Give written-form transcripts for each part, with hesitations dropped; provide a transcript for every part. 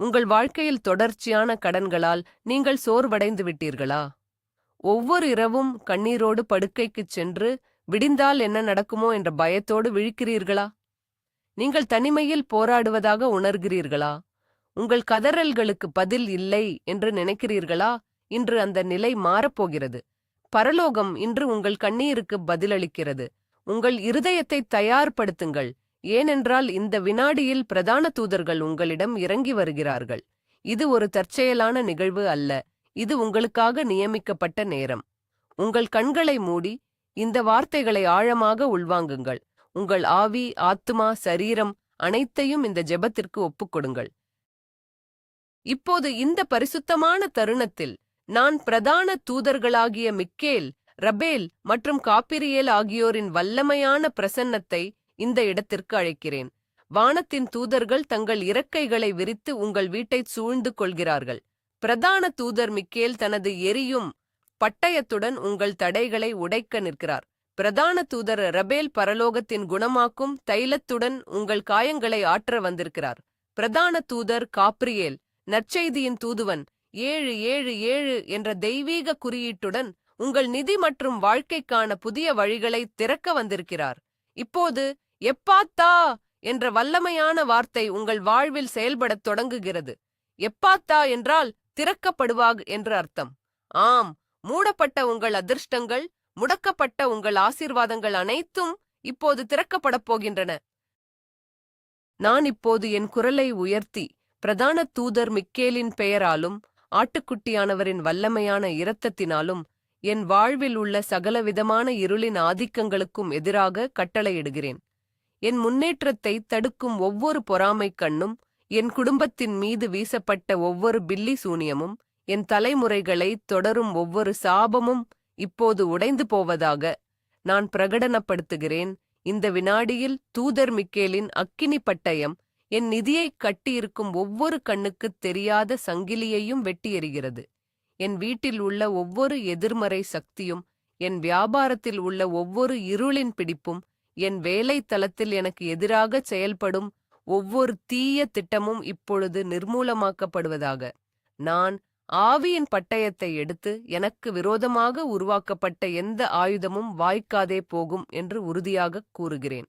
உங்கள் வாழ்க்கையில் தொடர்ச்சியான கடன்களால் நீங்கள் சோர்வடைந்து விட்டீர்களா? ஒவ்வொரு இரவும் கண்ணீரோடு படுக்கைக்குச் சென்று விடிந்தால் என்ன நடக்குமோ என்ற பயத்தோடு விழிக்கிறீர்களா? நீங்கள் தனிமையில் போராடுவதாக உணர்கிறீர்களா? உங்கள் கதறல்களுக்கு பதில் இல்லை என்று நினைக்கிறீர்களா? இன்று அந்த நிலை மாறப்போகிறது. பரலோகம் இன்று உங்கள் கண்ணீருக்கு பதிலளிக்கிறது. உங்கள் இருதயத்தை தயார்படுத்துங்கள். ஏனென்றால் இந்த வினாடியில் பிரதான தூதர்கள் உங்களிடம் இறங்கி வருகிறார்கள். இது ஒரு தற்செயலான நிகழ்வு அல்ல. இது உங்களுக்காக நியமிக்கப்பட்ட நேரம். உங்கள் கண்களை மூடி இந்த வார்த்தைகளை ஆழமாக உள்வாங்குங்கள். உங்கள் ஆவி, ஆத்துமா, சரீரம் அனைத்தையும் இந்த ஜெபத்திற்கு ஒப்புக்கொடுங்கள். இப்போது இந்த பரிசுத்தமான தருணத்தில் நான் பிரதான தூதர்களாகிய மிக்கேல், ரபேல் மற்றும் காப்பிரியேல் ஆகியோரின் வல்லமையான பிரசன்னத்தை இந்த இடத்திற்கு அழைக்கிறேன். வானத்தின் தூதர்கள் தங்கள் இறக்கைகளை விரித்து உங்கள் வீட்டைச் சூழ்ந்து கொள்கிறார்கள். பிரதான தூதர் மிக்கேல் தனது எரியும் பட்டயத்துடன் உங்கள் தடைகளை உடைக்க நிற்கிறார். பிரதான தூதர் ரபேல் பரலோகத்தின் குணமாக்கும் தைலத்துடன் உங்கள் காயங்களை ஆற்ற வந்திருக்கிறார். பிரதான தூதர் காப்ரியேல் நற்செய்தியின் தூதுவன் 777 என்ற தெய்வீக குறியீட்டுடன் உங்கள் நிதி மற்றும் வாழ்க்கைக்கான புதிய வழிகளை திறக்க வந்திருக்கிறார். இப்போது எப்பாத்தா என்ற வல்லமையான வார்த்தை உங்கள் வாழ்வில் செயல்படத் தொடங்குகிறது. எப்பாத்தா என்றால் திறக்கப்படுவாக என்று அர்த்தம். ஆம், மூடப்பட்ட உங்கள் அதிர்ஷ்டங்கள், முடக்கப்பட்ட உங்கள் ஆசீர்வாதங்கள் அனைத்தும் இப்போது திறக்கப்படப் போகின்றன. நான் இப்போது என் குரலை உயர்த்தி பிரதான தூதர் மிக்கேலின் பெயராலும் ஆட்டுக்குட்டியானவரின் வல்லமையான இரத்தத்தினாலும் என் வாழ்வில் உள்ள சகலவிதமான இருளின் ஆதிக்கங்களுக்கும் எதிராக கட்டளையிடுகிறேன். என் முன்னேற்றத்தை தடுக்கும் ஒவ்வொரு பொறாமைக் கண்ணும், என் குடும்பத்தின் மீது வீசப்பட்ட ஒவ்வொரு பில்லி சூனியமும், என் தலைமுறைகளை தொடரும் ஒவ்வொரு சாபமும் இப்போது உடைந்து போவதாக நான் பிரகடனப்படுத்துகிறேன். இந்த வினாடியில் தூதர் மிக்கேலின் அக்கினி பட்டயம் என் நிதியை கட்டியிருக்கும் ஒவ்வொரு கண்ணுக்குத் தெரியாத சங்கிலியையும் வெட்டி எறிகிறது. என் வீட்டில் உள்ள ஒவ்வொரு எதிர்மறை சக்தியும், என் வியாபாரத்தில் உள்ள ஒவ்வொரு இருளின் பிடிப்பும், என் வேலை தளத்தில் எனக்கு எதிராக செயல்படும் ஒவ்வொரு தீய திட்டமும் இப்பொழுது நிர்மூலமாக்கப்படுவதாக. நான் ஆவியின் பட்டயத்தை எடுத்து எனக்கு விரோதமாக உருவாக்கப்பட்ட எந்த ஆயுதமும் வாய்க்காதே போகும் என்று உறுதியாகக் கூறுகிறேன்.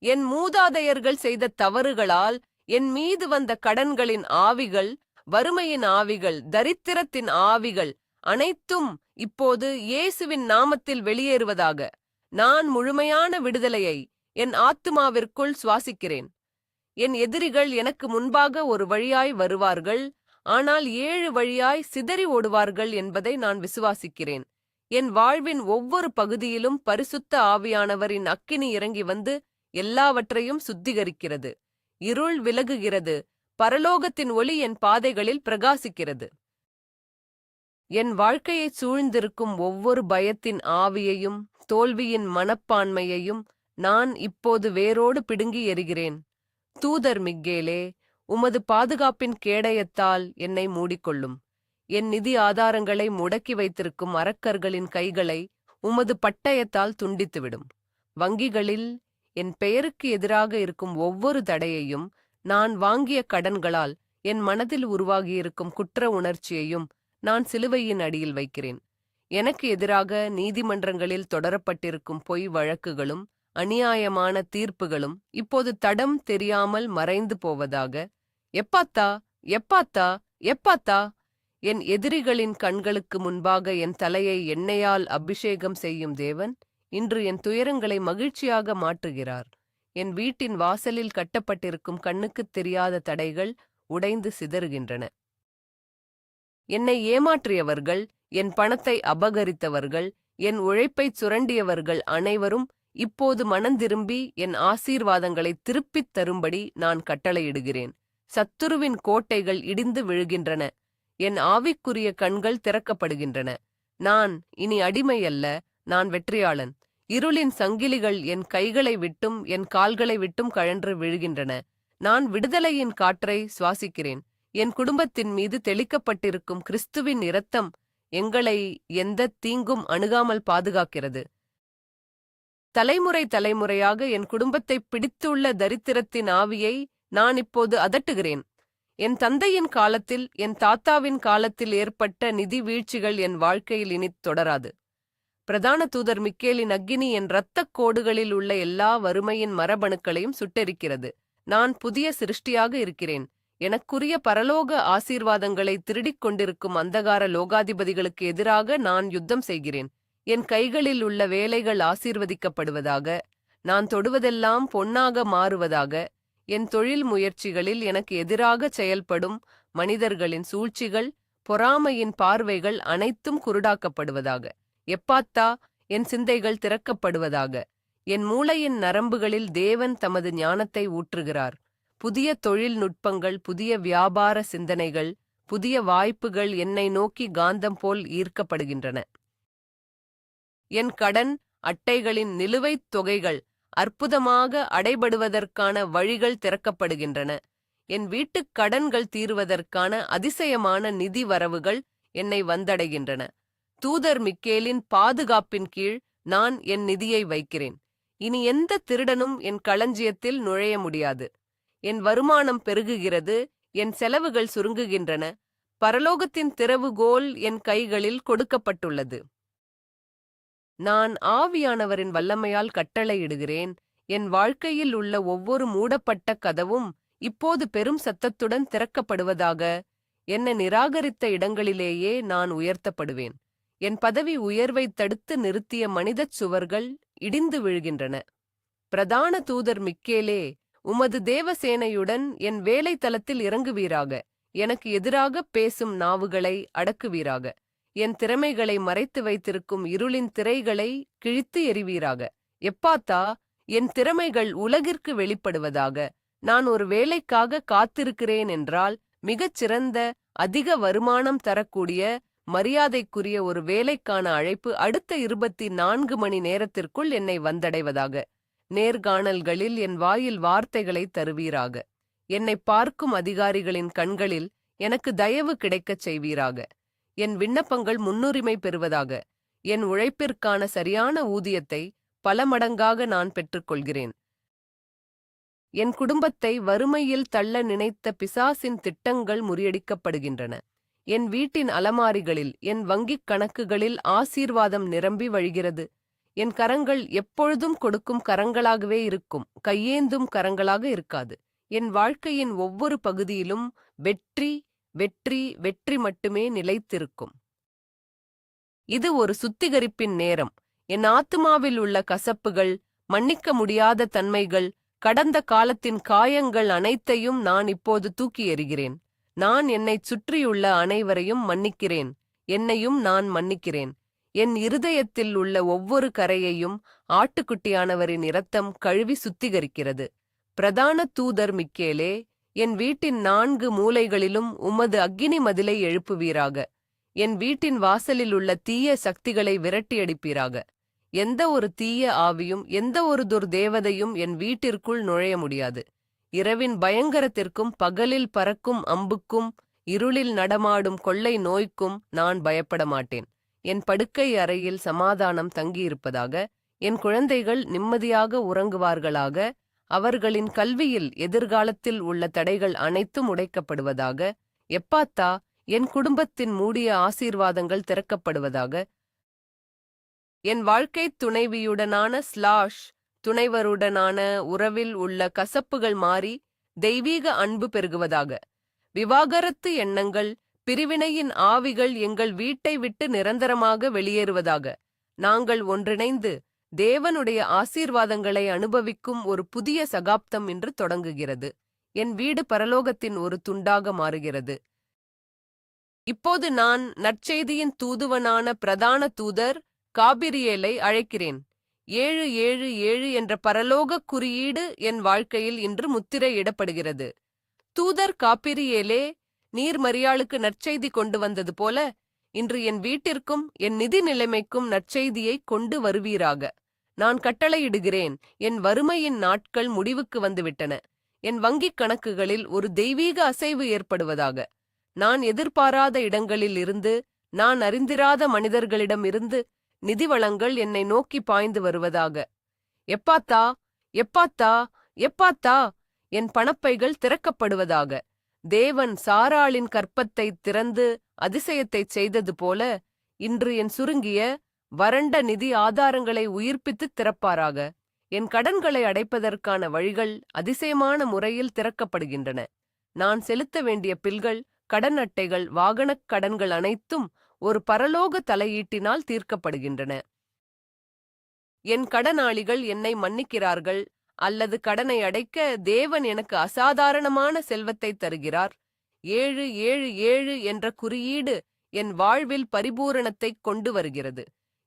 என் மூதாதையர்கள் செய்த தவறுகளால் என் மீது வந்த கடன்களின் ஆவிகள், வறுமையின் ஆவிகள், தரித்திரத்தின் ஆவிகள் அனைத்தும் இப்போது இயேசுவின் நாமத்தில் வெளியேறுவதாக. நான் முழுமையான விடுதலையை என் ஆத்துமாவிற்குள் சுவாசிக்கிறேன். என் எதிரிகள் எனக்கு முன்பாக ஒரு வழியாய் வருவார்கள், ஆனால் 7 வழியாய் சிதறி ஓடுவார்கள் என்பதை நான் விசுவாசிக்கிறேன். என் வாழ்வின் ஒவ்வொரு பகுதியிலும் பரிசுத்த ஆவியானவரின் அக்கினி இறங்கி வந்து எல்லாவற்றையும் சுத்திகரிக்கிறது. இருள் விலகுகிறது. பரலோகத்தின் ஒளி என் பாதைகளில் பிரகாசிக்கிறது. என் வாழ்க்கையைச் சூழ்ந்திருக்கும் ஒவ்வொரு பயத்தின் ஆவியையும், தோல்வியின் மனப்பான்மையையும் நான் இப்போது வேரோடு பிடுங்கி எறிகிறேன். தூதர் மிக்கேலே, உமது பாதுகாப்பின் கேடயத்தால் என்னை மூடிக்கொள்ளும். என் நிதி ஆதாரங்களை முடக்கி வைத்திருக்கும் அரக்கர்களின் கைகளை உமது பட்டயத்தால் துண்டித்துவிடும். வங்கிகளில் என் பெயருக்கு எதிராக இருக்கும் ஒவ்வொரு தடையையும், நான் வாங்கிய கடன்களால் என் மனதில் உருவாகியிருக்கும் குற்ற உணர்ச்சியையும் நான் சிலுவையின் அடியில் வைக்கிறேன். எனக்கு எதிராக நீதிமன்றங்களில் தொடரப்பட்டிருக்கும் பொய் வழக்குகளும் அநியாயமான தீர்ப்புகளும் இப்போது தடம் தெரியாமல் மறைந்து போவதாக. எப்பாத்தா, எப்பாத்தா, எப்பாத்தா! என் எதிரிகளின் கண்களுக்கு முன்பாக என் தலையை எண்ணெயால் அபிஷேகம் செய்யும் தேவன் இன்று என் துயரங்களை மகிழ்ச்சியாக மாற்றுகிறார். என் வீட்டின் வாசலில் கட்டப்பட்டிருக்கும் கண்ணுக்குத் தெரியாத தடைகள் உடைந்து சிதறுகின்றன. என்னை ஏமாற்றியவர்கள், என் பணத்தை அபகரித்தவர்கள், என் உழைப்பைச் சுரண்டியவர்கள் அனைவரும் இப்போது மனந்திரும்பி என் ஆசீர்வாதங்களை திருப்பித் தரும்படி நான் கட்டளையிடுகிறேன். சத்துருவின் கோட்டைகள் இடிந்து விழுகின்றன. என் ஆவிக்குரிய கண்கள் திறக்கப்படுகின்றன. நான் இனி அடிமை அல்ல, நான் வெற்றியாளன். இருளின் சங்கிலிகள் என் கைகளை விட்டும் என் கால்களை விட்டும் கழன்று விழுகின்றன. நான் விடுதலையின் காற்றை சுவாசிக்கிறேன். என் குடும்பத்தின் மீது தெளிக்கப்பட்டிருக்கும் கிறிஸ்துவின் இரத்தம் எங்களை எந்த தீங்கும் அணுகாமல் பாதுகாக்கிறது. தலைமுறை தலைமுறையாக என் குடும்பத்தை பிடித்துள்ள தரித்திரத்தின் ஆவியை நான் இப்போது அதட்டுகிறேன். என் தந்தையின் காலத்தில், என் தாத்தாவின் காலத்தில் ஏற்பட்ட நிதி வீழ்ச்சிகள் என் வாழ்க்கையில் இனித் தொடராது. பிரதான தூதர் மிக்கேலின் அக்கினி என் இரத்தக் கோடுகளில் உள்ள எல்லா வறுமையின் மரபணுக்களையும் சுட்டெரிக்கிறது. நான் புதிய சிருஷ்டியாக இருக்கிறேன். எனக்குரிய பரலோக ஆசீர்வாதங்களை திருடிக் கொண்டிருக்கும் அந்தகார லோகாதிபதிகளுக்கு எதிராக நான் யுத்தம் செய்கிறேன். என் கைகளில் உள்ள வேலைகள் ஆசீர்வதிக்கப்படுவதாக. நான் தொடுவதெல்லாம் பொன்னாக மாறுவதாக. என் தொழில் முயற்சிகளில் எனக்கு எதிராக செயல்படும் மனிதர்களின் சூழ்ச்சிகள், பொறாமையின் பார்வைகள் அனைத்தும் குருடாக்கப்படுவதாக. எப்பாத்தா, என் சிந்தைகள் திறக்கப்படுவதாக. என் மூளையின் நரம்புகளில் தேவன் தமது ஞானத்தை ஊற்றுகிறார். புதிய தொழில்நுட்பங்கள், புதிய வியாபார சிந்தனைகள், புதிய வாய்ப்புகள் என்னை நோக்கி காந்தம் போல் ஈர்க்கப்படுகின்றன. என் கடன் அட்டைகளின் நிலுவைத் தொகைகள் அற்புதமாக அடைபடுவதற்கான வழிகள் திறக்கப்படுகின்றன. என் வீட்டுக் கடன்கள் தீர்வதற்கான அதிசயமான நிதி வரவுகள் என்னை வந்தடைகின்றன. தூதர் மிக்கேலின் பாதுகாப்பின் கீழ் நான் என் நிதியை வைக்கிறேன். இனி எந்த திருடனும் என் களஞ்சியத்தில் நுழைய முடியாது. என் வருமானம் பெருகுகிறது, என் செலவுகள் சுருங்குகின்றன. பரலோகத்தின் திறவுகோல் என் கைகளில் கொடுக்கப்பட்டுள்ளது. நான் ஆவியானவரின் வல்லமையால் கட்டளையிடுகிறேன். என் வாழ்க்கையில் உள்ள ஒவ்வொரு மூடப்பட்ட கதவும் இப்போது பெரும் சத்தத்துடன் திறக்கப்படுவதாக. என்னை நிராகரித்த இடங்களிலேயே நான் உயர்த்தப்படுவேன். என் பதவி உயர்வைத் தடுத்து நிறுத்திய மனிதச் சுவர்கள் இடிந்து விழுகின்றன. பிரதான தூதர் மிக்கேலே, உமது தேவசேனையுடன் என் வேலை தளத்தில் இறங்குவீராக. எனக்கு எதிராகப் பேசும் நாவுகளை அடக்குவீராக. என் திறமைகளை மறைத்து வைத்திருக்கும் இருளின் திரைகளை கிழித்து எறிவீராக. எப்பாத்தா, என் திறமைகள் உலகிற்கு வெளிப்படுவதாக. நான் ஒரு வேலைக்காக காத்திருக்கிறேன் என்றால், மிகச் சிறந்த, அதிக வருமானம் தரக்கூடிய, மரியாதைக்குரிய ஒரு வேலைக்கான அழைப்பு அடுத்த 24 மணி நேரத்திற்குள் என்னை வந்தடைவதாக. நேர்காணல்களில் என் வாயில் வார்த்தைகளை தருவீராக. என்னை பார்க்கும் அதிகாரிகளின் கண்களில் எனக்கு தயவு கிடைக்கச் செய்வீராக. என் விண்ணப்பங்கள் முன்னுரிமை பெறுவதாக. என் உழைப்பிற்கான சரியான ஊதியத்தை பல மடங்காக நான் பெற்றுக்கொள்கிறேன். என் குடும்பத்தை வறுமையில் தள்ள நினைத்த பிசாசின் திட்டங்கள் முறியடிக்கப்படுகின்றன. என் வீட்டின் அலமாரிகளில், என் வங்கிக் கணக்குகளில் ஆசீர்வாதம் நிரம்பி வழிகிறது. என் கரங்கள் எப்பொழுதும் கொடுக்கும் கரங்களாகவே இருக்கும், கையேந்தும் கரங்களாக இருக்காது. என் வாழ்க்கையின் ஒவ்வொரு பகுதியிலும் வெற்றி, வெற்றி, வெற்றி மட்டுமே நிலைத்திருக்கும். இது ஒரு சுத்திகரிப்பின் நேரம். என் ஆத்துமாவில் உள்ள கசப்புகள், மன்னிக்க முடியாத தன்மைகள், கடந்த காலத்தின் காயங்கள் அனைத்தையும் நான் இப்போது தூக்கி எறிகிறேன். நான் என்னைச் சுற்றியுள்ள அனைவரையும் மன்னிக்கிறேன். என்னையும் நான் மன்னிக்கிறேன். என் இருதயத்தில் உள்ள ஒவ்வொரு கரையையும் ஆட்டுக்குட்டியானவரின் இரத்தம் கழுவி சுத்திகரிக்கிறது. பிரதான தூதர் மிக்கேலே, என் வீட்டின் 4 மூலைகளிலும் உமது அக்கினி மதிலை எழுப்புவீராக. என் வீட்டின் வாசலில் உள்ள தீய சக்திகளை விரட்டியடிப்பீராக. எந்த ஒரு தீய ஆவியும், எந்த ஒரு துர்தேவதையும் என் வீட்டிற்குள் நுழைய முடியாது. இரவின் பயங்கரத்திற்கும், பகலில் பறக்கும் அம்புக்கும், இருளில் நடமாடும் கொள்ளை நோய்க்கும் நான் பயப்பட மாட்டேன். என் படுக்கை அறையில் சமாதானம் தங்கியிருப்பதாக. என் குழந்தைகள் நிம்மதியாக உறங்குவார்களாக. அவர்களின் கல்வியில் எதிர்காலத்தில் உள்ள தடைகள் அனைத்தும் உடைக்கப்படுவதாக. எப்பாத்தா, என் குடும்பத்தின் மூடிய ஆசீர்வாதங்கள் திறக்கப்படுவதாக. என் வாழ்க்கைத் துணைவியுடனான துணைவருடனான உறவில் உள்ள கசப்புகள் மாறி தெய்வீக அன்பு பெருகுவதாக. விவாகரத்து எண்ணங்கள், பிரிவினையின் ஆவிகள் எங்கள் வீட்டை விட்டு நிரந்தரமாக வெளியேறுவதாக. நாங்கள் ஒன்றிணைந்து தேவனுடைய ஆசீர்வாதங்களை அனுபவிக்கும் ஒரு புதிய சகாப்தம் இன்று தொடங்குகிறது. என் வீடு பரலோகத்தின் ஒரு துண்டாக மாறுகிறது. இப்போது நான் நற்செய்தியின் தூதுவனான பிரதான தூதர் காபிரியேலை அழைக்கிறேன். 777 என்ற பரலோக குறியீடு என் வாழ்க்கையில் இன்று முத்திரையிடப்படுகிறது. தூதர் காபிரியேலே, நீர் மரியாளுக்கு நற்செய்தி கொண்டு வந்தது போல, இன்று என் வீட்டிற்கும் என் நிதி நிலைமைக்கும் நற்செய்தியை கொண்டு வருவீராக. நான் கட்டளையிடுகிறேன். என் வறுமையின் நாட்கள் முடிவுக்கு வந்துவிட்டன. என் வங்கிக் கணக்குகளில் ஒரு தெய்வீக அசைவு ஏற்படுவதாக. நான் எதிர்பாராத இடங்களில் இருந்து, நான் அறிந்திராத மனிதர்களிடம் இருந்து நிதி வளங்கள் என்னை நோக்கி பாய்ந்து வருவதாக. எப்பாத்தா, எப்பாத்தா, எப்பாத்தா, என் பணப்பைகள் திறக்கப்படுவதாக. தேவன் சாராளின் கற்பத்தைத் திறந்து அதிசயத்தைச் செய்தது போல, இன்று என் சுருங்கிய, வறண்ட நிதி ஆதாரங்களை உயிர்ப்பித்துத் திறப்பாராக. என் கடன்களை அடைப்பதற்கான வழிகள் அதிசயமான முறையில் திறக்கப்படுகின்றன. நான் செலுத்த வேண்டிய பில்கள், கடன் அட்டைகள், வாகனக் கடன்கள் அனைத்தும் ஒரு பரலோக தலையீட்டினால் தீர்க்கப்படுகின்றன. என் கடனாளிகள் என்னை மன்னிக்கிறார்கள், அல்லது கடனை அடைக்க தேவன் எனக்கு அசாதாரணமான செல்வத்தை தருகிறார். 777 என்ற குறியீடு என் வாழ்வில் பரிபூரணத்தைக் கொண்டு வருகிறது.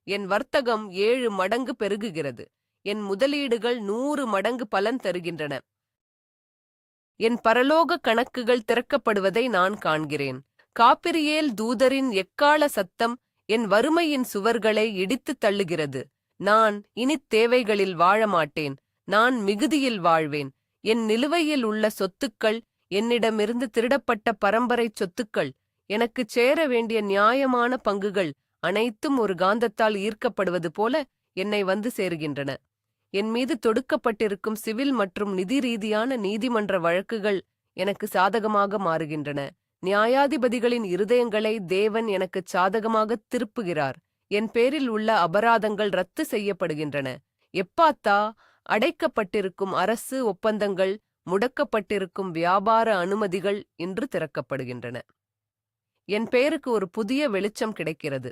என் வர்த்தகம் 7 மடங்கு பெருகுகிறது. என் முதலீடுகள் 100 மடங்கு பலன் தருகின்றன. என் பரலோக கணக்குகள் திறக்கப்படுவதை நான் காண்கிறேன். காபிரியேல் தூதரின் எக்காள சத்தம் என் வறுமையின் சுவர்களை இடித்துத் தள்ளுகிறது. நான் இனித் தேவைகளில் வாழமாட்டேன், நான் மிகுதியில் வாழ்வேன். என் நிலுவையில் உள்ள சொத்துக்கள், என்னிடமிருந்து திருடப்பட்ட பரம்பரை சொத்துக்கள், எனக்குச் சேர வேண்டிய நியாயமான பங்குகள் அனைத்தும் ஒரு காந்தத்தால் ஈர்க்கப்படுவது போல என்னை வந்து சேருகின்றன. என் மீது தொடுக்கப்பட்டிருக்கும் சிவில் மற்றும் நிதி ரீதியான நீதிமன்ற வழக்குகள் எனக்கு சாதகமாக மாறுகின்றன. நியாயாதிபதிகளின் இருதயங்களை தேவன் எனக்குச் சாதகமாகத் திருப்புகிறார். என் பேரில் உள்ள அபராதங்கள் ரத்து செய்யப்படுகின்றன. எப்பாத்தா, அடைக்கப்பட்டிருக்கும் அரசு ஒப்பந்தங்கள், முடக்கப்பட்டிருக்கும் வியாபார அனுமதிகள் இன்று திறக்கப்படுகின்றன. என் பேருக்கு ஒரு புதிய வெளிச்சம் கிடைக்கிறது.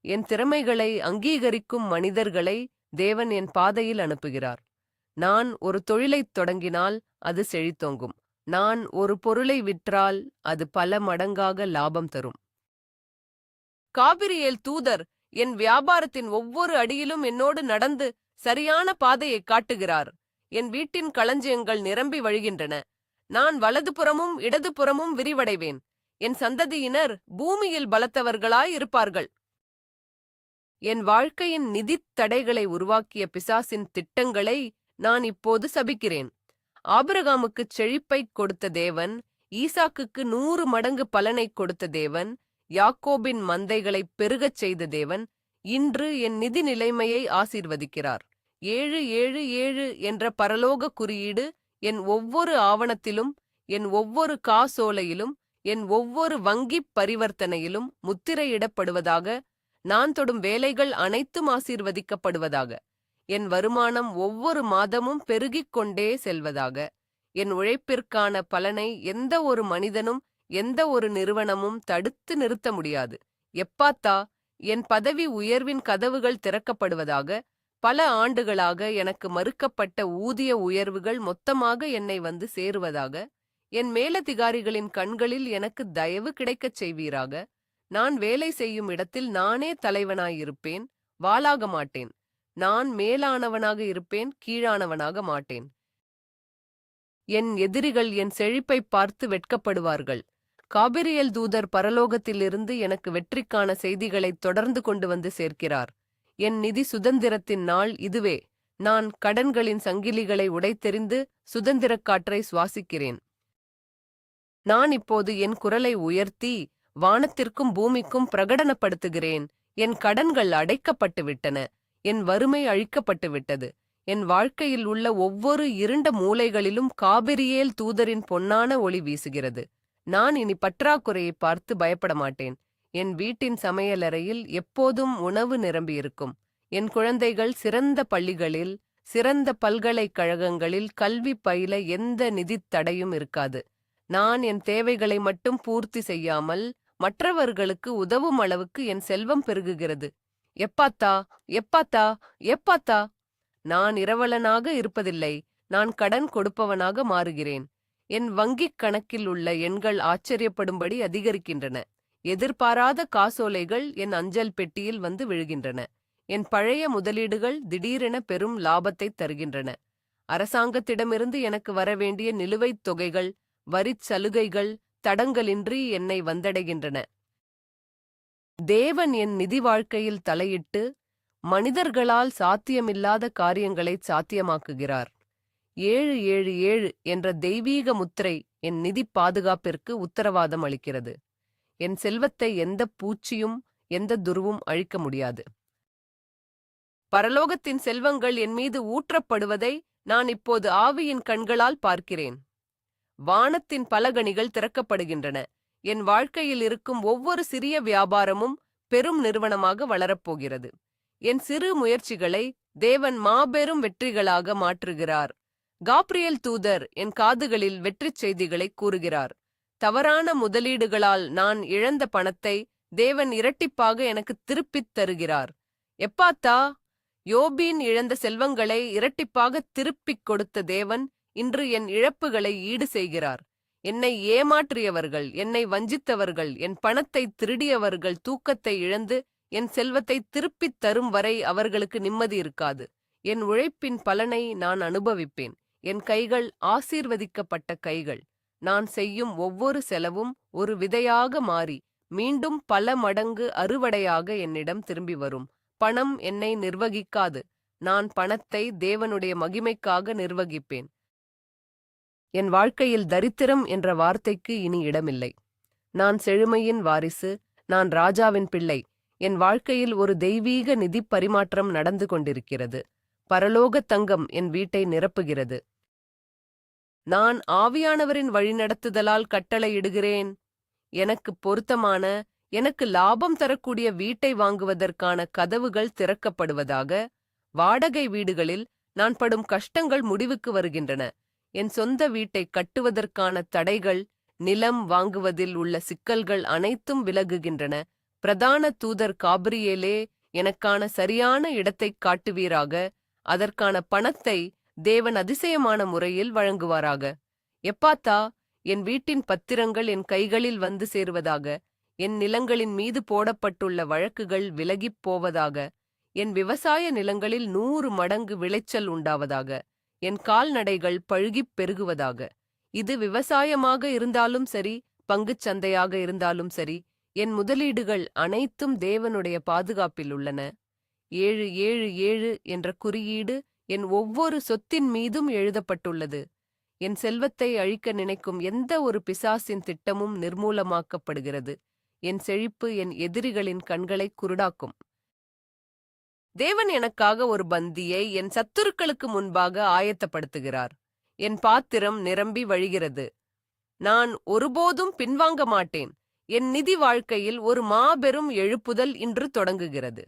என் திறமைகளை அங்கீகரிக்கும் மனிதர்களை தேவன் என் பாதையில் அனுப்புகிறார். நான் ஒரு தொழிலைத் தொடங்கினால் அது செழித்தோங்கும். நான் ஒரு பொருளை விற்றால் அது பல மடங்காக லாபம் தரும். காபிரியேல் தூதர் என் வியாபாரத்தின் ஒவ்வொரு அடியிலும் என்னோடு நடந்து சரியான பாதையை காட்டுகிறார். என் வீட்டின் களஞ்சியங்கள் நிரம்பி வழிகின்றன. நான் வலதுபுறமும் இடதுபுறமும் விரிவடைவேன். என் சந்ததியினர் பூமியில் பலத்தவர்களாய் இருப்பார்கள். என் வாழ்க்கையின் நிதித் தடைகளை உருவாக்கிய பிசாசின் திட்டங்களை நான் இப்போது சபிக்கிறேன். ஆபிரகாமுக்குச் செழிப்பைக் கொடுத்த தேவன், ஈசாக்குக்கு 100 மடங்கு பலனைக் கொடுத்த தேவன், யாக்கோபின் மந்தைகளைப் பெருகச் செய்த தேவன் இன்று என் நிதி நிலைமையை ஆசீர்வதிக்கிறார். 777 என்ற பரலோக குறியீடு என் ஒவ்வொரு ஆவணத்திலும், என் ஒவ்வொரு காசோலையிலும், என் ஒவ்வொரு வங்கிப் பரிவர்த்தனையிலும் முத்திரையிடப்படுவதாக. நான் தொடும் வேலைகள் அனைத்தும் ஆசீர்வதிக்கப்படுவதாக. என் வருமானம் ஒவ்வொரு மாதமும் பெருகிக் கொண்டே செல்வதாக. என் உழைப்பிற்கான பலனை எந்த ஒரு மனிதனும், எந்த ஒரு நிறுவனமும் தடுத்து நிறுத்த முடியாது. எப்பாத்தா, என் பதவி உயர்வின் கதவுகள் திறக்கப்படுவதாக. பல ஆண்டுகளாக எனக்கு மறுக்கப்பட்ட ஊதிய உயர்வுகள் மொத்தமாக என்னை வந்து சேருவதாக. என் மேலதிகாரிகளின் கண்களில் எனக்கு தயவு கிடைக்கச் செய்வீராக. நான் வேலை செய்யும் இடத்தில் நானே தலைவனாயிருப்பேன், வாளாக மாட்டேன். நான் மேலானவனாக இருப்பேன், கீழானவனாக மாட்டேன். என் எதிரிகள் என் செழிப்பைப் பார்த்து வெட்கப்படுவார்கள். காபிரியேல் தூதர் பரலோகத்திலிருந்து எனக்கு வெற்றிக்கான செய்திகளைத் தொடர்ந்து கொண்டு வந்து சேர்க்கிறார். என் நிதி சுதந்திரத்தின் நாள் இதுவே. நான் கடன்களின் சங்கிலிகளை உடைத்தெறிந்து சுதந்திரக் காற்றை சுவாசிக்கிறேன். நான் இப்போது என் குரலை உயர்த்தி வானத்திற்கும் பூமிக்கும் பிரகடனப்படுத்துகிறேன். என் கடன்கள் அடைக்கப்பட்டு விட்டன. என் வறுமை அழிக்கப்பட்டு விட்டது. என் வாழ்க்கையில் உள்ள ஒவ்வொரு இருண்ட மூலைகளிலும் காபிரியேல் தூதரின் பொன்னான ஒளி வீசுகிறது. நான் இனி பற்றாக்குறையை பார்த்து பயப்பட மாட்டேன். என் வீட்டின் சமையலறையில் எப்போதும் உணவு நிரம்பியிருக்கும். என் குழந்தைகள் சிறந்த பள்ளிகளில், சிறந்த பல்கலைக்கழகங்களில் கல்வி பயில எந்த நிதித் தடையும் இருக்காது. நான் என் தேவைகளை மட்டும் பூர்த்தி செய்யாமல் மற்றவர்களுக்கு உதவும் அளவுக்கு என் செல்வம் பெருகுகிறது. எப்பாத்தா, எப்பாத்தா, எப்பாத்தா. நான் இரவலனாக இருப்பதில்லை, நான் கடன் கொடுப்பவனாக மாறுகிறேன். என் வங்கிக் கணக்கில் உள்ள எண்கள் ஆச்சரியப்படும்படி அதிகரிக்கின்றன. எதிர்பாராத காசோலைகள் என் அஞ்சல் பெட்டியில் வந்து விழுகின்றன. என் பழைய முதலீடுகள் திடீரென பெரும் லாபத்தைத் தருகின்றன. அரசாங்கத்திடமிருந்து எனக்கு வரவேண்டிய நிலுவைத் தொகைகள், வரிச் சலுகைகள் தடங்கலின்றி என்னை வந்தடைகின்றன. தேவன் என் நிதி வாழ்க்கையில் தலையிட்டு மனிதர்களால் சாத்தியமில்லாத காரியங்களைச் சாத்தியமாக்குகிறார். 777 என்ற தெய்வீக முத்திரை என் நிதி பாதுகாப்பிற்கு உத்தரவாதம் அளிக்கிறது. என் செல்வத்தை எந்த பூச்சியும் எந்த துருவும் அழிக்க முடியாது. பரலோகத்தின் செல்வங்கள் என் மீது ஊற்றப்படுவதை நான் இப்போது ஆவியின் கண்களால் பார்க்கிறேன். வானத்தின் பலகணிகள் திறக்கப்படுகின்றன. என் வாழ்க்கையில் இருக்கும் ஒவ்வொரு சிறிய வியாபாரமும் பெரும் நிறுவனமாக வளரப்போகிறது. என் சிறு முயற்சிகளை தேவன் மாபெரும் வெற்றிகளாக மாற்றுகிறார். காப்ரியேல் தூதர் என் காதுகளில் வெற்றிச் செய்திகளை கூறுகிறார். தவறான முதலீடுகளால் நான் இழந்த பணத்தை தேவன் இரட்டிப்பாக எனக்கு திருப்பித் தருகிறார். எப்பாத்தா, யோபின் இழந்த செல்வங்களை இரட்டிப்பாக திருப்பிக் கொடுத்த தேவன் இன்று என் இழப்புகளை ஈடு செய்கிறார். என்னை ஏமாற்றியவர்கள், என்னை வஞ்சித்தவர்கள், என் பணத்தை திருடியவர்கள் தூக்கத்தை இழந்து என் செல்வத்தை திருப்பித் தரும் வரை அவர்களுக்கு நிம்மதி இருக்காது. என் உழைப்பின் பலனை நான் அனுபவிப்பேன். என் கைகள் ஆசீர்வதிக்கப்பட்ட கைகள். நான் செய்யும் ஒவ்வொரு செலவும் ஒரு விதையாக மாறி மீண்டும் பல மடங்கு அறுவடையாக என்னிடம் திரும்பி வரும். பணம் என்னை நிர்வகிக்காது. நான் பணத்தை தேவனுடைய மகிமைக்காக நிர்வகிப்பேன். என் வாழ்க்கையில் தரித்திரம் என்ற வார்த்தைக்கு இனி இடமில்லை. நான் செழுமையின் வாரிசு. நான் ராஜாவின் பிள்ளை. என் வாழ்க்கையில் ஒரு தெய்வீக நிதி பரிமாற்றம் நடந்து கொண்டிருக்கிறது. பரலோக தங்கம் என் வீட்டை நிரப்புகிறது. நான் ஆவியானவரின் வழிநடத்துதலால் கட்டளையிடுகிறேன். எனக்கு பொருத்தமான, எனக்கு லாபம் தரக்கூடிய வீட்டை வாங்குவதற்கான கதவுகள் திறக்கப்படுவதாக. வாடகை வீடுகளில் நான் படும் கஷ்டங்கள் முடிவுக்கு வருகின்றன. என் சொந்த வீட்டை கட்டுவதற்கான தடைகள், நிலம் வாங்குவதில் உள்ள சிக்கல்கள் அனைத்தும் விலகுகின்றன. பிரதான தூதர் காபிரியேலே, எனக்கான சரியான இடத்தைக் காட்டுவீராக. அதற்கான பணத்தை தேவன் அதிசயமான முறையில் வழங்குவாராக. எப்பாத்தா, என் வீட்டின் பத்திரங்கள் என் கைகளில் வந்து சேருவதாக. என் நிலங்களின் மீது போடப்பட்டுள்ள வழக்குகள் விலகிப் போவதாக. என் விவசாய நிலங்களில் 100 மடங்கு விளைச்சல் உண்டாவதாக. என் கால்நடைகள் பழுகிப் பெருகுவதாக. இது விவசாயமாக இருந்தாலும் சரி, பங்குச் சந்தையாக இருந்தாலும் சரி, என் முதலீடுகள் அனைத்தும் தேவனுடைய பாதுகாப்பில் உள்ளன. 777 என்ற குறியீடு என் ஒவ்வொரு சொத்தின் மீதும் எழுதப்பட்டுள்ளது. என் செல்வத்தை அழிக்க நினைக்கும் எந்த ஒரு பிசாசின் திட்டமும் நிர்மூலமாக்கப்படுகிறது. என் செழிப்பு என் எதிரிகளின் கண்களை குருடாக்கும். தேவன் எனக்காக ஒரு பந்தியை என் சத்துருக்களுக்கு முன்பாக ஆயத்தப்படுத்துகிறார். என் பாத்திரம் நிரம்பி வழிகிறது. நான் ஒருபோதும் பின்வாங்க மாட்டேன். என் நிதி வாழ்க்கையில் ஒரு மாபெரும் எழுப்புதல் இன்று தொடங்குகிறது.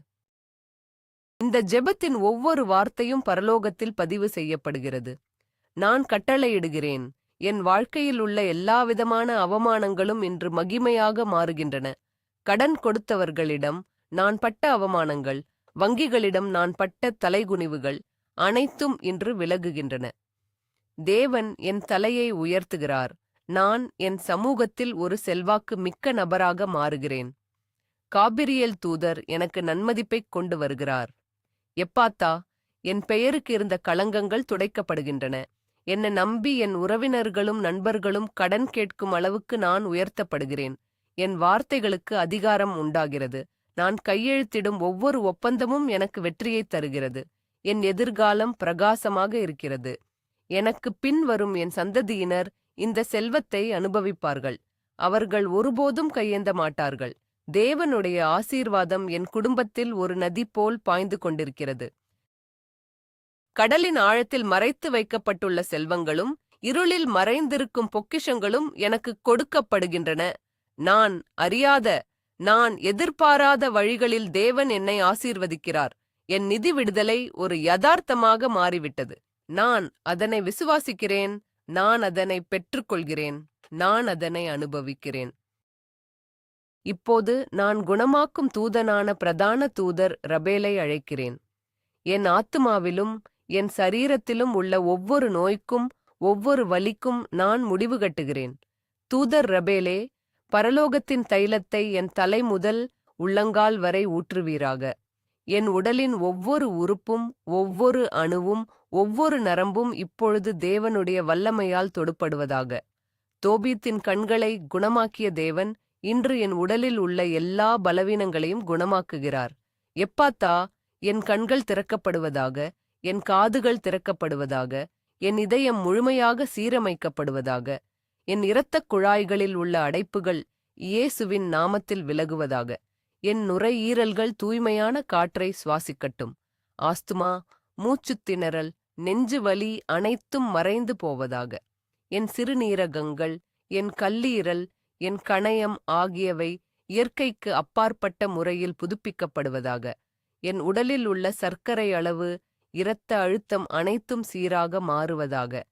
இந்த ஜெபத்தின் ஒவ்வொரு வார்த்தையும் பரலோகத்தில் பதிவு செய்யப்படுகிறது. நான் கட்டளையிடுகிறேன். என் வாழ்க்கையில் உள்ள எல்லாவிதமான அவமானங்களும் இன்று மகிமையாக மாறுகின்றன. கடன் கொடுத்தவர்களிடம் நான் பட்ட அவமானங்கள், வங்கிகளிடம் நான் பட்ட தலைகுனிவுகள் அனைத்தும் இன்று விலகுகின்றன. தேவன் என் தலையை உயர்த்துகிறார். நான் என் சமூகத்தில் ஒரு செல்வாக்கு மிக்க நபராக மாறுகிறேன். காபிரியேல் தூதர் எனக்கு நன்மதிப்பைக் கொண்டு வருகிறார். எப்பாத்தா, என் பெயருக்கு இருந்த களங்கங்கள் துடைக்கப்படுகின்றன. என்னை நம்பி என் உறவினர்களும் நண்பர்களும் கடன் கேட்கும் அளவுக்கு நான் உயர்த்தப்படுகிறேன். என் வார்த்தைகளுக்கு அதிகாரம் உண்டாகிறது. நான் கையெழுத்திடும் ஒவ்வொரு ஒப்பந்தமும் எனக்கு வெற்றியைத் தருகிறது. என் எதிர்காலம் பிரகாசமாக இருக்கிறது. எனக்கு பின் வரும் என் சந்ததியினர் இந்த செல்வத்தை அனுபவிப்பார்கள். அவர்கள் ஒருபோதும் கையேந்த மாட்டார்கள். தேவனுடைய ஆசீர்வாதம் என் குடும்பத்தில் ஒரு நதி போல் பாய்ந்து கொண்டிருக்கிறது. கடலின் ஆழத்தில் மறைத்து வைக்கப்பட்டுள்ள செல்வங்களும் இருளில் மறைந்திருக்கும் பொக்கிஷங்களும் எனக்கு கொடுக்கப்படுகின்றன. நான் அறியாத, நான் எதிர்பாராத வழிகளில் தேவன் என்னை ஆசீர்வதிக்கிறார். என் நிதி விடுதலை ஒரு யதார்த்தமாக மாறிவிட்டது. நான் அதனை விசுவாசிக்கிறேன். நான் அதனை பெற்றுக்கொள்கிறேன். நான் அதனை அனுபவிக்கிறேன். இப்போது நான் குணமாக்கும் தூதனான பிரதான தூதர் ரபேலை அழைக்கிறேன். என் ஆத்துமாவிலும் என் சரீரத்திலும் உள்ள ஒவ்வொரு நோய்க்கும் ஒவ்வொரு வலிக்கும் நான் முடிவு கட்டுகிறேன். தூதர் ரபேலே, பரலோகத்தின் தைலத்தை என் தலை முதல் உள்ளங்கால் வரை ஊற்றுவீராக. என் உடலின் ஒவ்வொரு உறுப்பும் ஒவ்வொரு அணுவும் ஒவ்வொரு நரம்பும் இப்பொழுது தேவனுடைய வல்லமையால் தொடுப்படுவதாக. தோபீத்தின் கண்களை குணமாக்கிய தேவன் இன்று என் உடலில் உள்ள எல்லா பலவீனங்களையும் குணமாக்குகிறார். எப்பாத்தா, என் கண்கள் திறக்கப்படுவதாக, என் காதுகள் திறக்கப்படுவதாக, என் இதயம் முழுமையாக சீரமைக்கப்படுவதாக. என் இரத்தக் குழாய்களில் உள்ள அடைப்புகள் இயேசுவின் நாமத்தில் விலகுவதாக. என் நுரையீரல்கள் தூய்மையான காற்றை சுவாசிக்கட்டும். ஆஸ்துமா, மூச்சுத் திணறல், நெஞ்சு வலி அனைத்தும் மறைந்து போவதாக. என் சிறுநீரகங்கள், என் கல்லீரல், என் கணையம் ஆகியவை இயற்கைக்கு அப்பாற்பட்ட முறையில் புதுப்பிக்கப்படுவதாக. என் உடலில் உள்ள சர்க்கரை அளவு, இரத்த அழுத்தம் அனைத்தும் சீராக மாறுவதாக.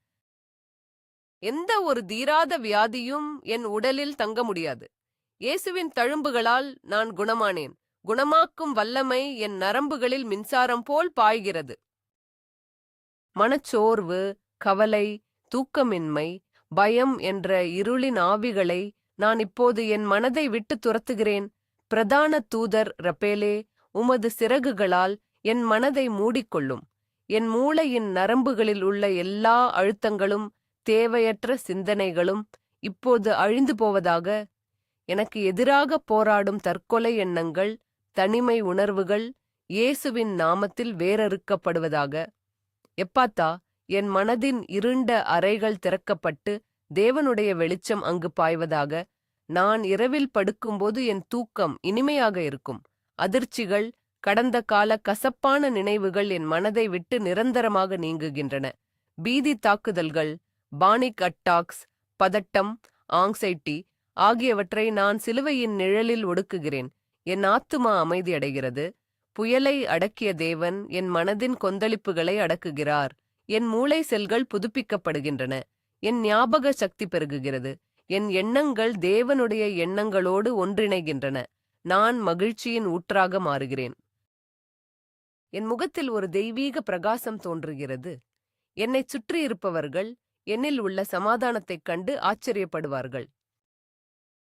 எந்த ஒரு தீராத வியாதியும் என் உடலில் தங்க முடியாது. இயேசுவின் தழும்புகளால் நான் குணமானேன். குணமாக்கும் வல்லமை என் நரம்புகளில் மின்சாரம் போல் பாய்கிறது. மனச்சோர்வு, கவலை, தூக்கமின்மை, பயம் என்ற இருளின் ஆவிகளை நான் இப்போது என் மனதை விட்டு துரத்துகிறேன். பிரதான தூதர் ரபேலே, உமது சிறகுகளால் என் மனதை மூடிக்கொள்ளும். என் மூளையின் நரம்புகளில் உள்ள எல்லா அழுத்தங்களும், தேவையற்ற சிந்தனைகளும் இப்போது அழிந்து போவதாக. எனக்கு எதிராக போராடும் தற்கொலை எண்ணங்கள், தனிமை உணர்வுகள் இயேசுவின் நாமத்தில் வேரறுக்கப்படுவதாக. எப்பாத்தா, என் மனதின் இருண்ட அறைகள் திறக்கப்பட்டு தேவனுடைய வெளிச்சம் அங்கு பாய்வதாக. நான் இரவில் படுக்கும்போது என் தூக்கம் இனிமையாக இருக்கும். அதிர்ச்சிகள், கடந்த கால கசப்பான நினைவுகள் என் மனதை விட்டு நிரந்தரமாக நீங்குகின்றன. பீதி தாக்குதல்கள், பானிக் அட்டாக்ஸ், பதட்டம், ஆங்ஸைட்டி ஆகியவற்றை நான் சிலுவையின் நிழலில் ஒடுக்குகிறேன். என் ஆத்துமா அமைதியடைகிறது. புயலை அடக்கிய தேவன் என் மனதின் கொந்தளிப்புகளை அடக்குகிறார். என் மூளை செல்கள் புதுப்பிக்கப்படுகின்றன. என் ஞாபக சக்தி பெருகுகிறது. என் எண்ணங்கள் தேவனுடைய எண்ணங்களோடு ஒன்றிணைகின்றன. நான் மகிழ்ச்சியின் ஊற்றாக மாறுகிறேன். என் முகத்தில் ஒரு தெய்வீக பிரகாசம் தோன்றுகிறது. என்னைச் சுற்றியிருப்பவர்கள் என்னில் உள்ள சமாதானத்தைக் கண்டு ஆச்சரியப்படுவார்கள்.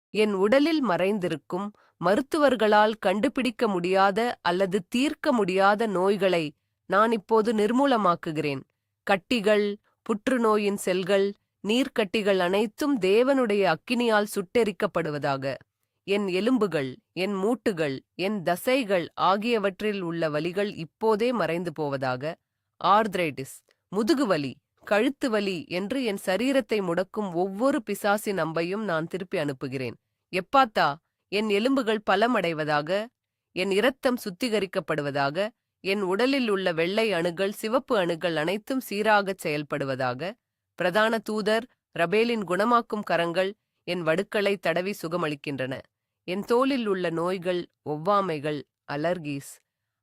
என் உடலில் மறைந்திருக்கும், மருத்துவர்களால் கண்டுபிடிக்க முடியாத அல்லது தீர்க்க முடியாத நோய்களை நான் இப்போது நிர்மூலமாக்குகிறேன். கட்டிகள், புற்றுநோயின் செல்கள், நீர்க்கட்டிகள் அனைத்தும் தேவனுடைய அக்கினியால் சுட்டெரிக்கப்படுவதாக. என் எலும்புகள், என் மூட்டுகள், என் தசைகள் ஆகியவற்றில் உள்ள வலிகள் இப்போதே மறைந்து போவதாக. ஆர்த்ரைட்டிஸ், முதுகுவலி, கழுத்து வலி என்று என் சரீரத்தை முடக்கும் ஒவ்வொரு பிசாசின் அம்பையும் நான் திருப்பி அனுப்புகிறேன். எப்பாத்தா, என் எலும்புகள் பலமடைவதாக. என் இரத்தம் சுத்திகரிக்கப்படுவதாக. என் உடலில் உள்ள வெள்ளை அணுகள், சிவப்பு அணுகள் அனைத்தும் சீராகச் செயல்படுவதாக. பிரதான தூதர் ரபேலின் குணமாக்கும் கரங்கள் என் வடுக்களை தடவி சுகமளிக்கின்றன. என் தோலில் உள்ள நோய்கள், ஒவ்வாமைகள், அலர்கீஸ்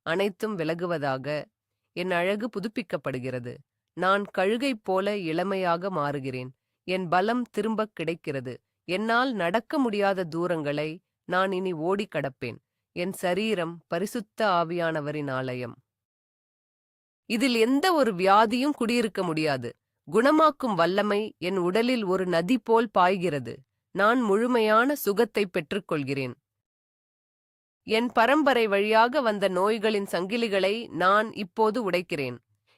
அனைத்தும் விலகுவதாக. என் அழகு புதுப்பிக்கப்படுகிறது. நான் கழுகைப் போல இளமையாக மாறுகிறேன். என் பலம் திரும்பக் கிடைக்கிறது. என்னால் நடக்க முடியாத தூரங்களை நான் இனி ஓடி கடப்பேன். என் சரீரம் பரிசுத்த ஆவியானவரின் ஆலயம். இதில் எந்த ஒரு வியாதியும் குடியிருக்க முடியாது. குணமாக்கும் வல்லமை என் உடலில் ஒரு நதி போல் பாய்கிறது. நான் முழுமையான சுகத்தை பெற்றுக்கொள்கிறேன். என் பரம்பரை வழியாக வந்த நோய்களின் சங்கிலிகளை நான் இப்போது உடைக்கிறேன்.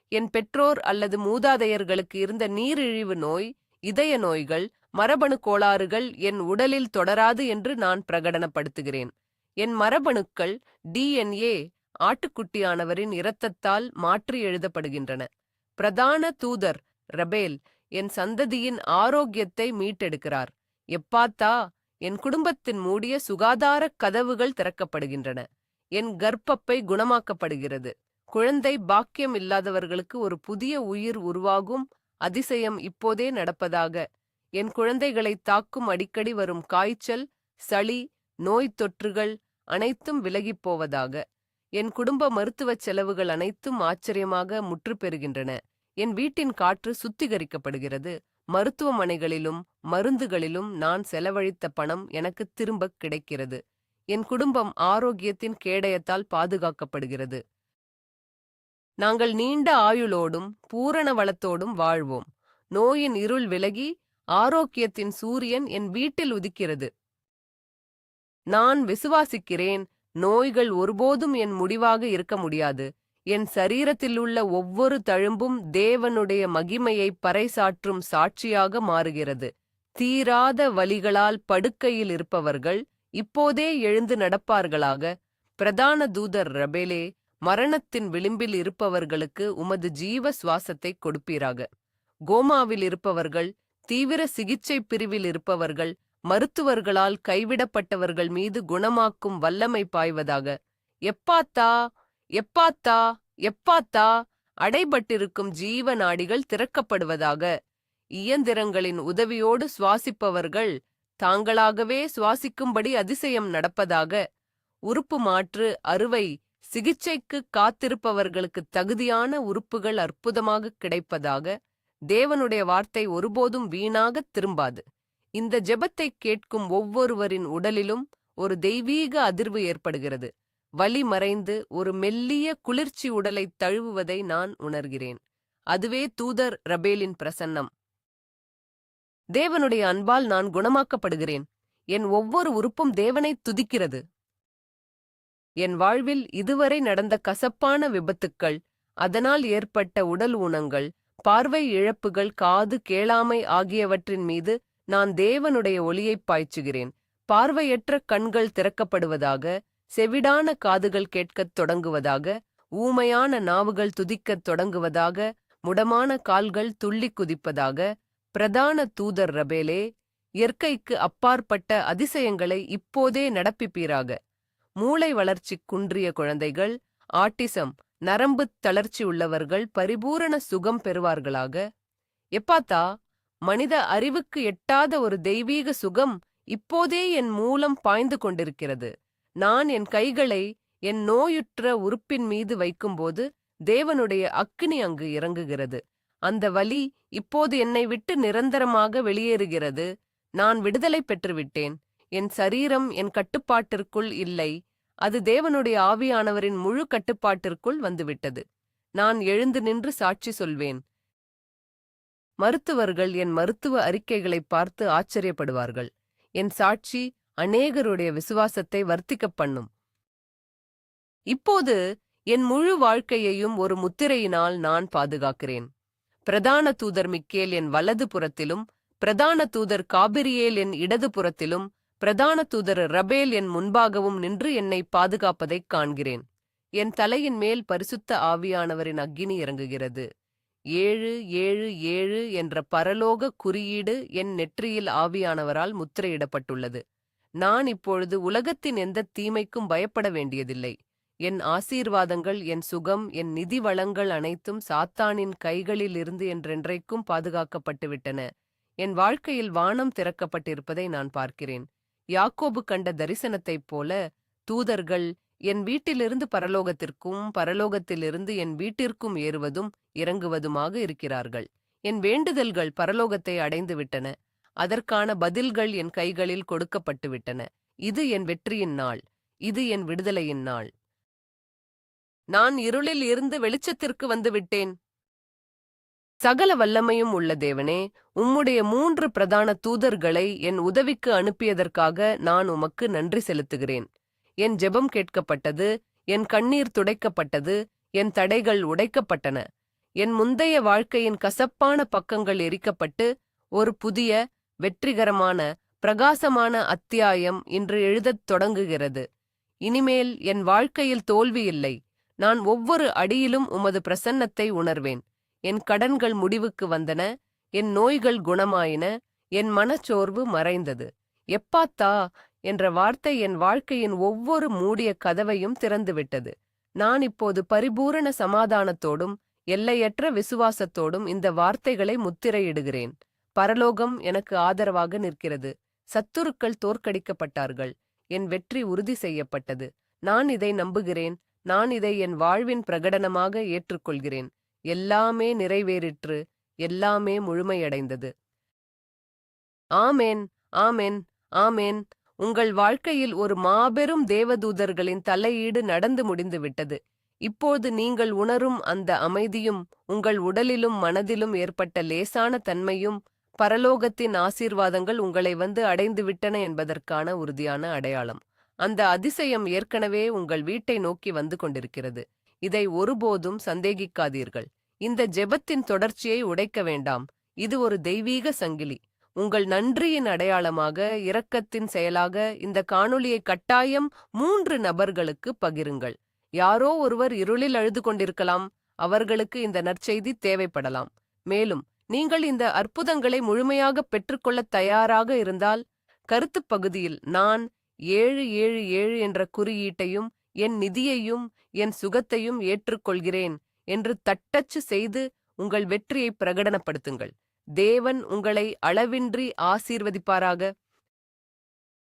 என் பெற்றோர் அல்லது மூதாதையர்களுக்கு இருந்த நீரிழிவு நோய், இதய நோய்கள், மரபணு கோளாறுகள் என் உடலில் தொடராது என்று நான் பிரகடனப்படுத்துகிறேன். என் மரபணுக்கள், DNA, ஆட்டுக்குட்டியானவரின் இரத்தத்தால் மாற்றி எழுதப்படுகின்றன. பிரதான தூதர் ரபேல் என் சந்ததியின் ஆரோக்கியத்தை மீட்டெடுக்கிறார். எப்பாத்தா, என் குடும்பத்தின் மூடிய சுகாதாரக் கதவுகள் திறக்கப்படுகின்றன. என் கர்ப்பப்பை குணமாக்கப்படுகிறது. குழந்தை பாக்கியம் இல்லாதவர்களுக்கு ஒரு புதிய உயிர் உருவாகும் அதிசயம் இப்போதே நடப்பதாக. என் குழந்தைகளை தாக்கும் அடிக்கடி வரும் காய்ச்சல், சளி, நோய் தொற்றுகள் அனைத்தும் விலகிப் போவதாக. என் குடும்ப மருத்துவச் செலவுகள் அனைத்தும் ஆச்சரியமாக முற்று பெறுகின்றன. என் வீட்டின் காற்று சுத்திகரிக்கப்படுகிறது. மருத்துவமனைகளிலும் மருந்துகளிலும் நான் செலவழித்த பணம் எனக்கு திரும்பக் கிடைக்கிறது. என் குடும்பம் ஆரோக்கியத்தின் கேடயத்தால் பாதுகாக்கப்படுகிறது. நாங்கள் நீண்ட ஆயுளோடும் பூரண வளத்தோடும் வாழ்வோம். நோயின் இருள் விலகி ஆரோக்கியத்தின் சூரியன் என் வீட்டில் உதிக்கிறது. நான் விசுவாசிக்கிறேன், நோய்கள் ஒருபோதும் என் முடிவாக இருக்க முடியாது. என் சரீரத்திலுள்ள ஒவ்வொரு தழும்பும் தேவனுடைய மகிமையை பறைசாற்றும் சாட்சியாக மாறுகிறது. தீராத வலிகளால் படுக்கையில் இருப்பவர்கள் இப்போதே எழுந்து நடப்பார்களாக. பிரதான தூதர் ரபேலே, மரணத்தின் விளிம்பில் இருப்பவர்களுக்கு உமது ஜீவ சுவாசத்தை கொடுப்பீராக. கோமாவில் இருப்பவர்கள், தீவிர சிகிச்சை பிரிவில் இருப்பவர்கள், மருத்துவர்களால் கைவிடப்பட்டவர்கள் மீது குணமாக்கும் வல்லமை பாய்வதாக. எப்பாத்தா, எப்பாத்தா, எப்பாத்தா, அடைபட்டிருக்கும் ஜீவ நாடிகள் திறக்கப்படுவதாக. இயந்திரங்களின் உதவியோடு சுவாசிப்பவர்கள் தாங்களாகவே சுவாசிக்கும்படி அதிசயம் நடப்பதாக, உறுப்பு மாற்று அறுவை சிகிச்சைக்கு காத்திருப்பவர்களுக்கு தகுதியான உறுப்புகள் அற்புதமாக கிடைப்பதாக, தேவனுடைய வார்த்தை ஒருபோதும் வீணாகத் திரும்பாது. இந்த ஜெபத்தை கேட்கும் ஒவ்வொருவரின் உடலிலும் ஒரு தெய்வீக அதிர்வு ஏற்படுகிறது. வலி மறைந்து ஒரு மெல்லிய குளிர்ச்சி உடலை தழுவுவதை நான் உணர்கிறேன். அதுவே தூதர் ரபேலின் பிரசன்னம். தேவனுடைய அன்பால் நான் குணமாக்கப்படுகிறேன். என் ஒவ்வொரு உறுப்பும் தேவனை துதிக்கிறது. என் வாழ்வில் இதுவரை நடந்த கசப்பான விபத்துக்கள், அதனால் ஏற்பட்ட உடல் ஊனங்கள், பார்வை இழப்புகள், காது கேளாமை ஆகியவற்றின் மீது நான் தேவனுடைய ஒளியைப் பாய்ச்சுகிறேன். பார்வையற்ற கண்கள் திறக்கப்படுவதாக, செவிடான காதுகள் கேட்கத் தொடங்குவதாக, ஊமையான நாவுகள் துதிக்கத் தொடங்குவதாக, முடமான கால்கள் துள்ளிக் குதிப்பதாக. பிரதான தூதர் ரபேலே, இயற்கைக்கு அப்பாற்பட்ட அதிசயங்களை இப்போதே நடப்பிப்பீராக. மூளை வளர்ச்சி குன்றிய குழந்தைகள், ஆட்டிசம், நரம்புத் தளர்ச்சி உள்ளவர்கள் பரிபூரண சுகம் பெறுவார்களாக. எப்பாத்தா, மனித அறிவுக்கு எட்டாத ஒரு தெய்வீக சுகம் இப்போதே என் மூலம் பாய்ந்து கொண்டிருக்கிறது. நான் என் கைகளை என் நோயுற்ற உறுப்பின் மீது வைக்கும்போது தேவனுடைய அக்கினி அங்கு இறங்குகிறது. அந்த வலி இப்போது என்னை விட்டு நிரந்தரமாக வெளியேறுகிறது. நான் விடுதலை பெற்றுவிட்டேன். என் சரீரம் என் கட்டுப்பாட்டிற்குள் இல்லை. அது தேவனுடைய ஆவியானவரின் முழு கட்டுப்பாட்டிற்குள் வந்துவிட்டது. நான் எழுந்து நின்று சாட்சி சொல்வேன். மருத்துவர்கள் என் மருத்துவ அறிக்கைகளை பார்த்து ஆச்சரியப்படுவார்கள். என் சாட்சி அநேகருடைய விசுவாசத்தை வர்த்திக்கப் பண்ணும். இப்போது என் முழு வாழ்க்கையையும் ஒரு முத்திரையினால் நான் பாதுகாக்கிறேன். பிரதான தூதர் மிக்கேல் என் வலது புறத்திலும், பிரதான தூதர் காபிரியேல் என் இடது புறத்திலும், பிரதான தூதர் ரபேல் என் முன்பாகவும் நின்று என்னை பாதுகாப்பதைக் காண்கிறேன். என் தலையின் மேல் பரிசுத்த ஆவியானவரின் அக்கினி இறங்குகிறது. 777 என்ற பரலோக குறியீடு என் நெற்றியில் ஆவியானவரால் முத்திரையிடப்பட்டுள்ளது. நான் இப்பொழுது உலகத்தின் எந்த தீமைக்கும் பயப்பட வேண்டியதில்லை. என் ஆசீர்வாதங்கள், என் சுகம், என் நிதி வளங்கள் அனைத்தும் சாத்தானின் கைகளிலிருந்து என்றென்றைக்கும் பாதுகாக்கப்பட்டுவிட்டன. என் வாழ்க்கையில் வானம் திறக்கப்பட்டிருப்பதை நான் பார்க்கிறேன். யாக்கோபு கண்ட தரிசனத்தைப் போல தூதர்கள் என் வீட்டிலிருந்து பரலோகத்திற்கும், பரலோகத்திலிருந்து என் வீட்டிற்கும் ஏறுவதும் இறங்குவதுமாக இருக்கிறார்கள். என் வேண்டுதல்கள் பரலோகத்தை அடைந்துவிட்டன. அதற்கான பதில்கள் என் கைகளில் கொடுக்கப்பட்டுவிட்டன. இது என் வெற்றியின் நாள். இது என் விடுதலையின் நாள். நான் இருளில் இருந்து வெளிச்சத்திற்கு வந்துவிட்டேன். சகல வல்லமையும் உள்ள தேவனே, உம்முடைய 3 பிரதான தூதர்களை என் உதவிக்கு அனுப்பியதற்காக நான் உமக்கு நன்றி செலுத்துகிறேன். என் ஜெபம் கேட்கப்பட்டது, என் கண்ணீர் துடைக்கப்பட்டது, என் தடைகள் உடைக்கப்பட்டன. என் முந்தைய வாழ்க்கையின் கசப்பான பக்கங்கள் எரிக்கப்பட்டு, ஒரு புதிய, வெற்றிகரமான, பிரகாசமான அத்தியாயம் இன்று எழுதத் தொடங்குகிறது. இனிமேல் என் வாழ்க்கையில் தோல்வி இல்லை. நான் ஒவ்வொரு அடியிலும் உமது பிரசன்னத்தை உணர்வேன். என் கடன்கள் முடிவுக்கு வந்தன, என் நோய்கள் குணமாயின, என் மனச்சோர்வு மறைந்தது. எப்பாத்தா என்ற வார்த்தை என் வாழ்க்கையின் ஒவ்வொரு மூடிய கதவையும் திறந்துவிட்டது. நான் இப்போது பரிபூரண சமாதானத்தோடும் எல்லையற்ற விசுவாசத்தோடும் இந்த வார்த்தைகளை முத்திரையிடுகிறேன். பரலோகம் எனக்கு ஆதரவாக நிற்கிறது. சத்துருக்கள் தோற்கடிக்கப்பட்டார்கள். என் வெற்றி உறுதி செய்யப்பட்டது. நான் இதை நம்புகிறேன். நான் இதை என் வாழ்வின் பிரகடனமாக ஏற்றுக்கொள்கிறேன். எல்லாமே நிறைவேறிற்று. எல்லாமே முழுமையடைந்தது. ஆமேன், ஆமேன், ஆமேன். உங்கள் வாழ்க்கையில் ஒரு மாபெரும் தேவதூதர்களின் தலையீடு நடந்து முடிந்துவிட்டது. இப்போது நீங்கள் உணரும் அந்த அமைதியும், உங்கள் உடலிலும் மனதிலும் ஏற்பட்ட லேசான தன்மையும், பரலோகத்தின் ஆசீர்வாதங்கள் உங்களை வந்து அடைந்துவிட்டன என்பதற்கான உறுதியான அடையாளம். அந்த அதிசயம் ஏற்கனவே உங்கள் வீட்டை நோக்கி வந்து கொண்டிருக்கிறது. இதை ஒருபோதும் சந்தேகிக்காதீர்கள். இந்த ஜெபத்தின் தொடர்ச்சியை உடைக்க வேண்டாம். இது ஒரு தெய்வீக சங்கிலி. உங்கள் நன்றியின் அடையாளமாக, இரக்கத்தின் செயலாக இந்த காணொளியை கட்டாயம் 3 நபர்களுக்கு பகிருங்கள். யாரோ ஒருவர் இருளில் அழுது கொண்டிருக்கலாம். அவர்களுக்கு இந்த நற்செய்தி தேவைப்படலாம். மேலும் நீங்கள் இந்த அற்புதங்களை முழுமையாக பெற்றுக்கொள்ள தயாராக இருந்தால், கருத்துப் பகுதியில் நான் 777 என்ற குறியீட்டையும், என் நிதியையும், என் சுகத்தையும் ஏற்றுக்கொள்கிறேன் என்று தட்டச்சு செய்து உங்கள் வெற்றியை பிரகடனப்படுத்துங்கள். தேவன் உங்களை அளவின்றி ஆசீர்வதிப்பாராக.